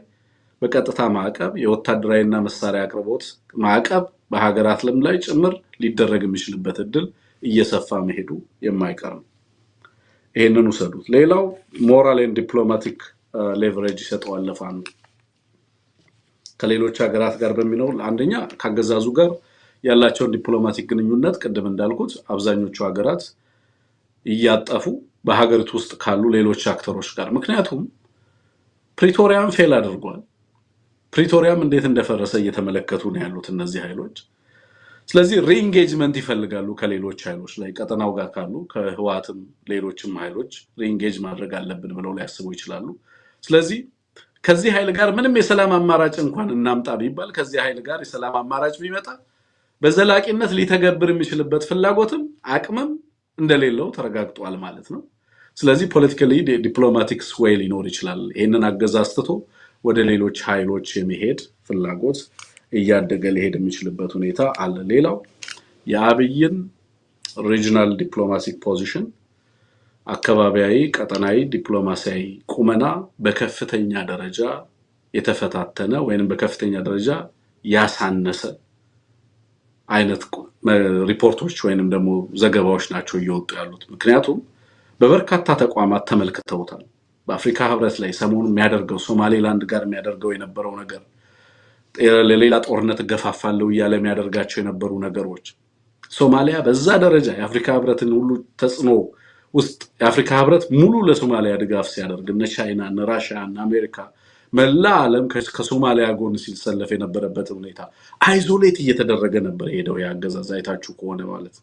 በቀጥታ ማዕቀብ የወታደራዊና መሳሪያ አቅርቦት ማዕቀብ በሀገራት ላይ ጭምር ሊደረግ የሚችልበት እድል እየሰፋ መሄዱ የማይቀር ነው። ይሄንን ወሰዱት። ሌላው ሞራል ኤንድ ዲፕሎማቲክ ሌቨሬጅ ይሰጠዋል ለፋኖ ከሌሎች ሀገራት ጋር በሚኖር አንደኛ ካገዛዙ ጋር ያላቸውን ዲፕሎማቲክ ግንኙነት ቅድም እንዳልኩት አብዛኞቹ ሀገራት እያጠፉ በሀገሪቱ ውስጥ ካሉ ሌሎች አክተሮች ጋር ምክንያቱም ፕሪቶሪያም ፌል አድርጓል። ፕሪቶሪያም እንዴት እንደፈረሰ እየተመለከቱ ነው ያሉት እነዚህ ኃይሎች። ስለዚህ ሪኢንጌጅመንት ይፈልጋሉ ከሌሎች ኃይሎች ላይ ቀጠናው ጋር ካሉ ከህዋትም ሌሎችም ኃይሎች ሪኢንጌጅ ማድረግ አለብን ብለው ሊያስቡ ይችላሉ። ስለዚህ ከዚህ ኃይል ጋር ምንም የሰላም አማራጭ እንኳን እናምጣ ቢባል ከዚህ ኃይል ጋር የሰላም አማራጭ ቢመጣ በዘላቂነት ሊተገብር የሚችልበት ፍላጎትም አቅምም እንደሌለው ተረጋግጧል ማለት ነው። ስለዚህ ፖለቲካሊ ዲፕሎማቲክ ስዌይ ሊኖር ይችላል። ይሄንን አገዛዝ ትቶ ወደ ሌሎች ኃይሎች የሚሄድ ፍላጎት እያደገ ሊሄድ የሚችልበት ሁኔታ አለ። ሌላው የአብይን ሪጂናል ዲፕሎማቲክ ፖዚሽን አካባቢያዊ ቀጠናዊ ዲፕሎማሲያዊ ቁመና በከፍተኛ ደረጃ የተፈታተነ ወይንም በከፍተኛ ደረጃ ያሳነሰ አይነት ሪፖርቶች ወይንም ደግሞ ዘገባዎች ናቸው እየወጡ ያሉት። ምክንያቱም በበርካታ ተቋማት ተመልክተውታል። በአፍሪካ ህብረት ላይ ሰሞኑን የሚያደርገው ሶማሌላንድ ጋር የሚያደርገው የነበረው ነገር ለሌላ ጦርነት ገፋፋለው እያለ የሚያደርጋቸው የነበሩ ነገሮች ሶማሊያ በዛ ደረጃ የአፍሪካ ህብረትን ሁሉ ተጽዕኖ ውስጥ የአፍሪካ ህብረት ሙሉ ለሶማሊያ ድጋፍ ሲያደርግ እነ ቻይና እነ ራሽያ እነ አሜሪካ መላ ዓለም ከሶማሊያ ጎን ሲሰለፍ የነበረበት ሁኔታ አይዞሌት እየተደረገ ነበር ሄደው ያገዛዝ አይታችሁ ከሆነ ማለት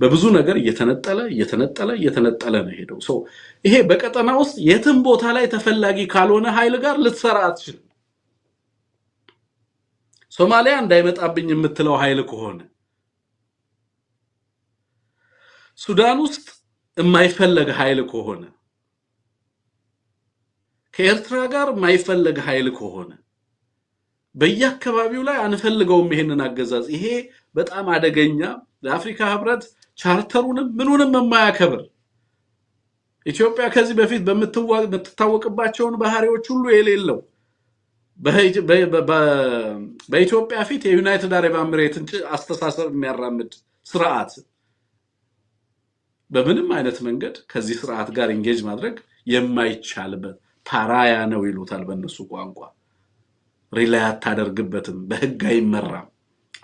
በብዙ ነገር እየተነጠለ ነው ሄደው ሶ ይሄ በቀጠና ውስጥ የትም ቦታ ላይ ተፈላጊ ካልሆነ ኃይል ጋር ልትሰራ አትችልም። ሶማሊያ እንዳይመጣብኝ የምትለው ኃይል ከሆነ ሱዳን ውስጥ የማይፈለግ ኃይል ከሆነ ከኤርትራ ጋር የማይፈለግ ኃይል ከሆነ በየአካባቢው ላይ አንፈልገውም ይሄንን አገዛዝ ይሄ በጣም አደገኛ ለአፍሪካ ህብረት ቻርተሩንም ምኑንም የማያከብር ኢትዮጵያ ከዚህ በፊት በምትታወቅባቸው ባህሪዎች ሁሉ የሌለው በኢትዮጵያ ፊት የዩናይትድ አረብ ኤሚሬትን አስተሳሰብ የሚያራምድ ስርዓት በምንም አይነት መንገድ ከዚህ ስርዓት ጋር ኢንጌጅ ማድረግ የማይቻልበት ፓራያ ነው ይሉታል በእነሱ ቋንቋ። ሪላይ አታደርግበትም፣ በህግ አይመራም፣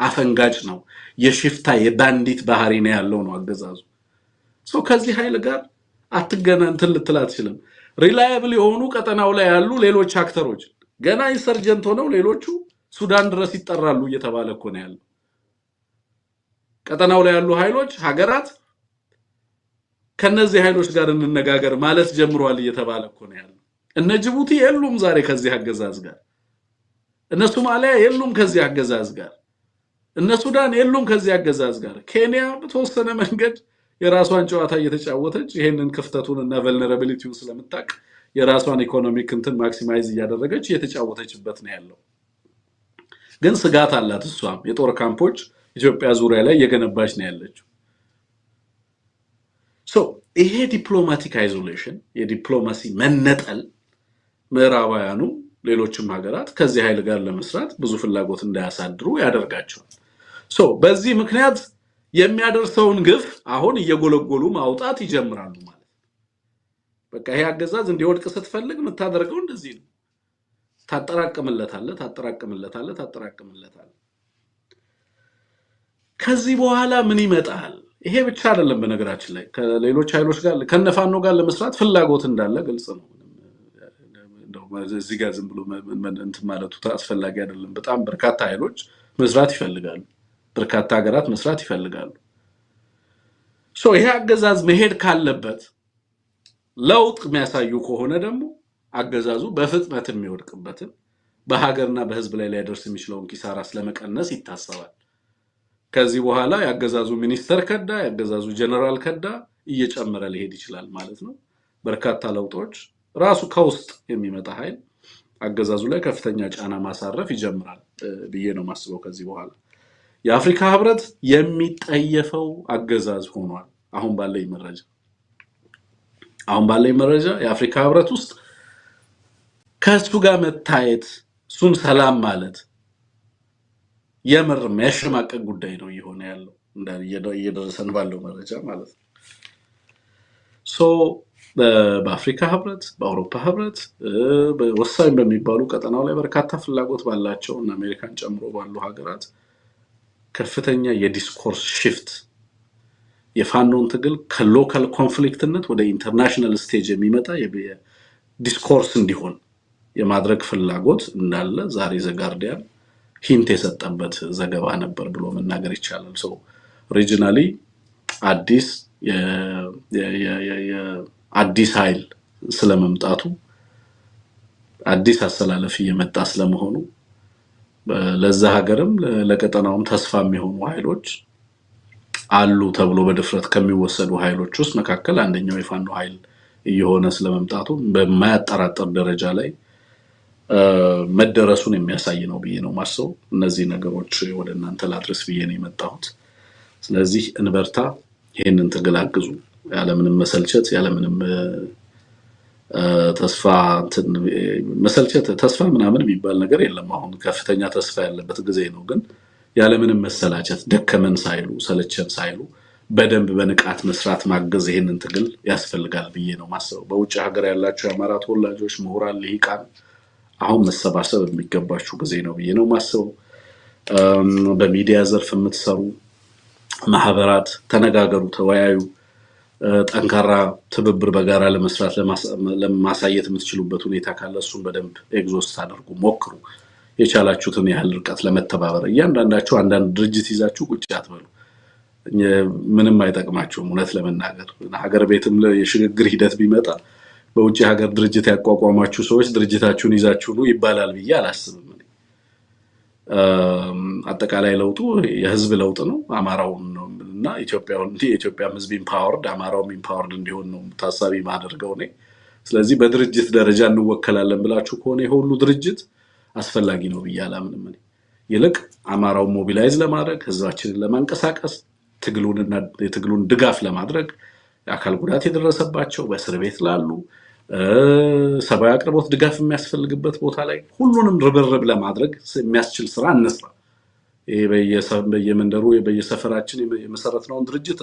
አፈንጋጭ ነው፣ የሽፍታ የባንዲት ባህሪ ነው ያለው ነው አገዛዙ። ከዚህ ኃይል ጋር አትገናኝተን ልትል አትችልም። ሪላያብል የሆኑ ቀጠናው ላይ ያሉ ሌሎች አክተሮች ገና ኢንሰርጀንት ሆነው ሌሎቹ ሱዳን ድረስ ይጠራሉ እየተባለ እኮ ነው ያለው። ቀጠናው ላይ ያሉ ኃይሎች ሀገራት ከነዚህ ኃይሎች ጋር እንነጋገር ማለት ጀምሯል እየተባለ እኮ ነው ያለው። እነ ጅቡቲ የሉም ዛሬ ከዚህ አገዛዝ ጋር፣ እነ ሶማሊያ የሉም ከዚህ አገዛዝ ጋር፣ እነ ሱዳን የሉም ከዚህ አገዛዝ ጋር። ኬንያ በተወሰነ መንገድ የራሷን ጨዋታ እየተጫወተች ይሄንን ክፍተቱን እና ቨልነራቢሊቲውን ስለምታቅ የራሷን ኢኮኖሚክ እንትን ማክሲማይዝ እያደረገች እየተጫወተችበት ነው ያለው። ግን ስጋት አላት እሷም የጦር ካምፖች ኢትዮጵያ ዙሪያ ላይ እየገነባች ነው ያለችው። ይሄ ዲፕሎማቲክ አይዞሌሽን የዲፕሎማሲ መነጠል ምዕራባውያኑ ሌሎችም ሀገራት ከዚህ ኃይል ጋር ለመስራት ብዙ ፍላጎት እንዳያሳድሩ ያደርጋቸዋል። በዚህ ምክንያት የሚያደርሰውን ግፍ አሁን እየጎለጎሉ ማውጣት ይጀምራሉ ማለት ነው። በቃ ይሄ አገዛዝ እንዲወድቅ ስትፈልግ የምታደርገው እንደዚህ ነው። ታጠራቅምለታለህ። ከዚህ በኋላ ምን ይመጣል? ይሄ ብቻ አይደለም። በነገራችን ላይ ከሌሎች ኃይሎች ጋር ከነፋኖ ጋር ለመስራት ፍላጎት እንዳለ ግልጽ ነው። እንደው እዚህ ጋር ዝም ብሎ እንትን ማለቱ አስፈላጊ አይደለም። በጣም በርካታ ኃይሎች መስራት ይፈልጋሉ። በርካታ ሀገራት መስራት ይፈልጋሉ። ይሄ አገዛዝ መሄድ ካለበት ለውጥ የሚያሳዩ ከሆነ ደግሞ አገዛዙ በፍጥነት የሚወድቅበትን በሀገርና በህዝብ ላይ ሊያደርስ የሚችለውን ኪሳራ ስለመቀነስ ይታሰባል። ከዚህ በኋላ ያገዛዙ ሚኒስተር ከዳ ያገዛዙ ጀነራል ከዳ እየጨመረ ሊሄድ ይችላል ማለት ነው። በርካታ ለውጦች ራሱ ከውስጥ የሚመጣ ኃይል አገዛዙ ላይ ከፍተኛ ጫና ማሳረፍ ይጀምራል ብዬ ነው ማስበው። ከዚህ በኋላ የአፍሪካ ህብረት የሚጠየፈው አገዛዝ ሆኗል አሁን ባለኝ መረጃ። አሁን ባለኝ መረጃ የአፍሪካ ህብረት ውስጥ ከሱ ጋር መታየት እሱን ሰላም ማለት የምር የሚያሸማቀቅ ጉዳይ ነው እየሆነ ያለው እየደረሰን ባለው መረጃ ማለት ነው። ሶ በአፍሪካ ህብረት በአውሮፓ ህብረት ወሳኝ በሚባሉ ቀጠናው ላይ በርካታ ፍላጎት ባላቸው እና አሜሪካን ጨምሮ ባሉ ሀገራት ከፍተኛ የዲስኮርስ ሽፍት የፋኖን ትግል ከሎካል ኮንፍሊክትነት ወደ ኢንተርናሽናል ስቴጅ የሚመጣ ዲስኮርስ እንዲሆን የማድረግ ፍላጎት እንዳለ ዛሬ ዘጋርዲያን ሂንት የሰጠበት ዘገባ ነበር ብሎ መናገር ይቻላል። ሶ ሪጂናሊ አዲስ አዲስ ኃይል ስለመምጣቱ አዲስ አሰላለፍ እየመጣ ስለመሆኑ ለዛ ሀገርም ለቀጠናውም ተስፋ የሚሆኑ ኃይሎች አሉ ተብሎ በድፍረት ከሚወሰዱ ኃይሎች ውስጥ መካከል አንደኛው የፋኖ ኃይል እየሆነ ስለመምጣቱ በማያጠራጥር ደረጃ ላይ መደረሱን የሚያሳይ ነው ብዬ ነው ማሰው። እነዚህ ነገሮች ወደ እናንተ ላድረስ ብዬ ነው የመጣሁት። ስለዚህ እንበርታ፣ ይሄንን ትግል አግዙ፣ ያለምንም መሰልቸት ያለምንም ተስፋ መሰልቸት ተስፋ ምናምን የሚባል ነገር የለም። አሁን ከፍተኛ ተስፋ ያለበት ጊዜ ነው። ግን ያለምንም መሰላቸት ደከመን ሳይሉ ሰለቸን ሳይሉ በደንብ በንቃት መስራት ማገዝ ይሄንን ትግል ያስፈልጋል ብዬ ነው ማሰበው። በውጭ ሀገር ያላችሁ የአማራ ተወላጆች፣ ምሁራን፣ ልሂቃን አሁን መሰባሰብ የሚገባችሁ ጊዜ ነው ብዬ ነው ማሰበው። በሚዲያ ዘርፍ የምትሰሩ ማህበራት ተነጋገሩ፣ ተወያዩ። ጠንካራ ትብብር በጋራ ለመስራት ለማሳየት የምትችሉበት ሁኔታ ካለ እሱን በደንብ ኤግዞስት አድርጉ፣ ሞክሩ። የቻላችሁትን ያህል ርቀት ለመተባበር እያንዳንዳችሁ አንዳንድ ድርጅት ይዛችሁ ቁጭ አትበሉ። ምንም አይጠቅማችሁም። እውነት ለመናገር ሀገር ቤትም የሽግግር ሂደት ቢመጣ በውጭ ሀገር ድርጅት ያቋቋማችሁ ሰዎች ድርጅታችሁን ይዛችሁ ነው ይባላል ብዬ አላስብም። አጠቃላይ ለውጡ የህዝብ ለውጥ ነው። አማራውን እና የኢትዮጵያም ህዝብ ኢምፓወርድ አማራውም ኢምፓወርድ እንዲሆን ነው ታሳቢ ማደርገው ነው። ስለዚህ በድርጅት ደረጃ እንወከላለን ብላችሁ ከሆነ የሁሉ ድርጅት አስፈላጊ ነው ብዬ አላምንም። ይልቅ አማራውን ሞቢላይዝ ለማድረግ ህዝባችንን ለማንቀሳቀስ የትግሉን ድጋፍ ለማድረግ የአካል ጉዳት የደረሰባቸው በእስር ቤት ላሉ ሰብአዊ አቅርቦት ድጋፍ የሚያስፈልግበት ቦታ ላይ ሁሉንም ርብርብ ለማድረግ የሚያስችል ስራ እንስራ። ይሄ በየመንደሩ በየሰፈራችን የመሰረትነውን ድርጅት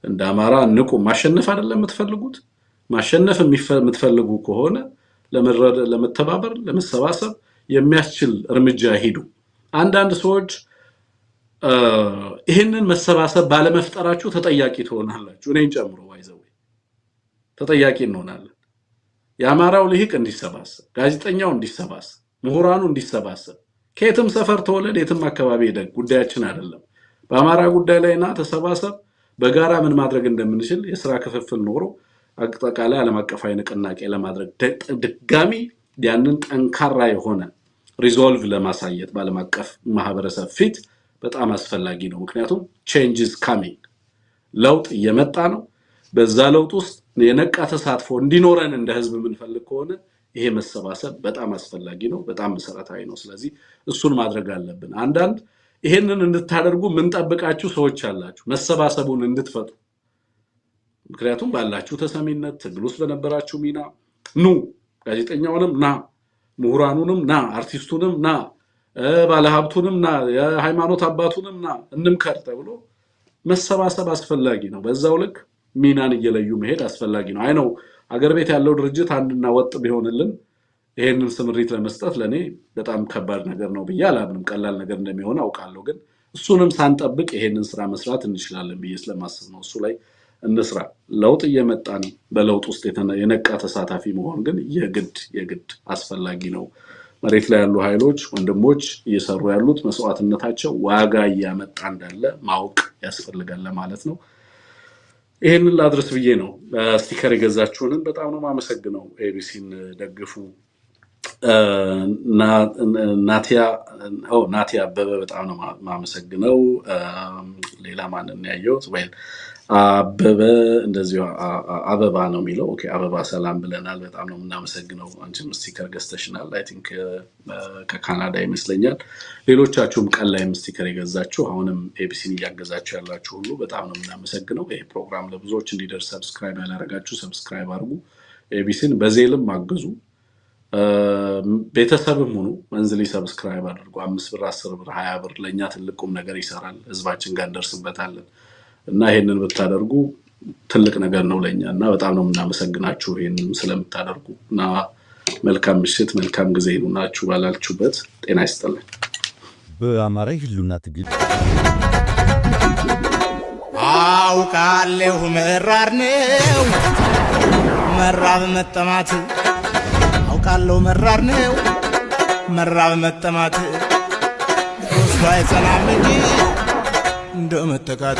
እንደ አማራ ንቁ። ማሸነፍ አይደለም የምትፈልጉት? ማሸነፍ የምትፈልጉ ከሆነ ለመተባበር ለመሰባሰብ የሚያስችል እርምጃ ሄዱ። አንዳንድ ሰዎች ይሄንን መሰባሰብ ባለመፍጠራችሁ ተጠያቂ ትሆናላችሁ፣ እኔን ጨምሮ ባይዘው ተጠያቂ እንሆናለን። የአማራው ልሂቅ እንዲሰባሰብ፣ ጋዜጠኛው እንዲሰባሰብ፣ ምሁራኑ እንዲሰባሰብ፣ ከየትም ሰፈር ተወለድ የትም አካባቢ ሄደን ጉዳያችን አይደለም። በአማራ ጉዳይ ላይና ተሰባሰብ፣ በጋራ ምን ማድረግ እንደምንችል የስራ ክፍፍል ኖሮ አጠቃላይ ዓለም አቀፋዊ ንቅናቄ ለማድረግ ድጋሚ ያንን ጠንካራ የሆነ ሪዞልቭ ለማሳየት በዓለም አቀፍ ማህበረሰብ ፊት በጣም አስፈላጊ ነው። ምክንያቱም ቼንጅ ኢዝ ካሚንግ፣ ለውጥ እየመጣ ነው። በዛ ለውጥ ውስጥ የነቃ ተሳትፎ እንዲኖረን እንደ ህዝብ የምንፈልግ ከሆነ ይሄ መሰባሰብ በጣም አስፈላጊ ነው፣ በጣም መሰረታዊ ነው። ስለዚህ እሱን ማድረግ አለብን። አንዳንድ ይሄንን እንድታደርጉ የምንጠብቃችሁ ሰዎች አላችሁ፣ መሰባሰቡን እንድትፈቱ። ምክንያቱም ባላችሁ ተሰሚነት ትግል ውስጥ በነበራችሁ ሚና ኑ፣ ጋዜጠኛውንም ና፣ ምሁራኑንም ና፣ አርቲስቱንም ና፣ ባለሀብቱንም ና፣ የሃይማኖት አባቱንም ና እንምከር ተብሎ መሰባሰብ አስፈላጊ ነው። በዛው ልክ ሚናን እየለዩ መሄድ አስፈላጊ ነው። አይ ነው ሀገር ቤት ያለው ድርጅት አንድና ወጥ ቢሆንልን ይሄንን ስምሪት ለመስጠት ለኔ በጣም ከባድ ነገር ነው ብዬ አላምንም። ቀላል ነገር እንደሚሆን አውቃለሁ። ግን እሱንም ሳንጠብቅ ይሄንን ስራ መስራት እንችላለን ብዬ ስለማስብ ነው። እሱ ላይ እንስራ። ለውጥ እየመጣ ነው። በለውጥ ውስጥ የነቃ ተሳታፊ መሆን ግን የግድ አስፈላጊ ነው። መሬት ላይ ያሉ ኃይሎች ወንድሞች እየሰሩ ያሉት መስዋዕትነታቸው ዋጋ እያመጣ እንዳለ ማወቅ ያስፈልጋል ማለት ነው። ይሄንን ላድርስ ብዬ ነው። ስቲከር የገዛችሁንን በጣም ነው ማመሰግነው። ኤቢሲን ደግፉ። ናቲያ አበበ በጣም ነው ማመሰግነው። ሌላ ማንን ያየሁት? አበበ እንደዚሁ አበባ ነው የሚለው። ኦኬ አበባ ሰላም ብለናል። በጣም ነው የምናመሰግነው። አንቺም ስቲከር ገዝተሽናል። አይ ቲንክ ከካናዳ ይመስለኛል። ሌሎቻችሁም ቀን ላይም ስቲከር የገዛችሁ አሁንም ኤቢሲን እያገዛችሁ ያላችሁ ሁሉ በጣም ነው የምናመሰግነው። ይሄ ፕሮግራም ለብዙዎች እንዲደርስ ሰብስክራይብ ያላረጋችሁ ሰብስክራይብ አድርጉ። ኤቢሲን በዜልም አግዙ። ቤተሰብም ሁኑ። መንዝሊ ሰብስክራይብ አድርጉ። 5 ብር፣ 10 ብር፣ 20 ብር ለእኛ ትልቁም ነገር ይሰራል። ህዝባችን ጋር እንደርስበታለን እና ይሄንን ብታደርጉ ትልቅ ነገር ነው ለኛ እና በጣም ነው የምናመሰግናችሁ ይሄንን ስለምታደርጉ እና መልካም ምሽት መልካም ጊዜ ይሁንላችሁ። ባላችሁበት ጤና ይስጥልኝ። በአማራ ህልውና ትግል አውቃለሁ መራር ነው መራብ መጠማት አውቃለሁ መራር ነው መራብ መጠማት ወስዶ አይጸናም እንጂ እንደ መተካት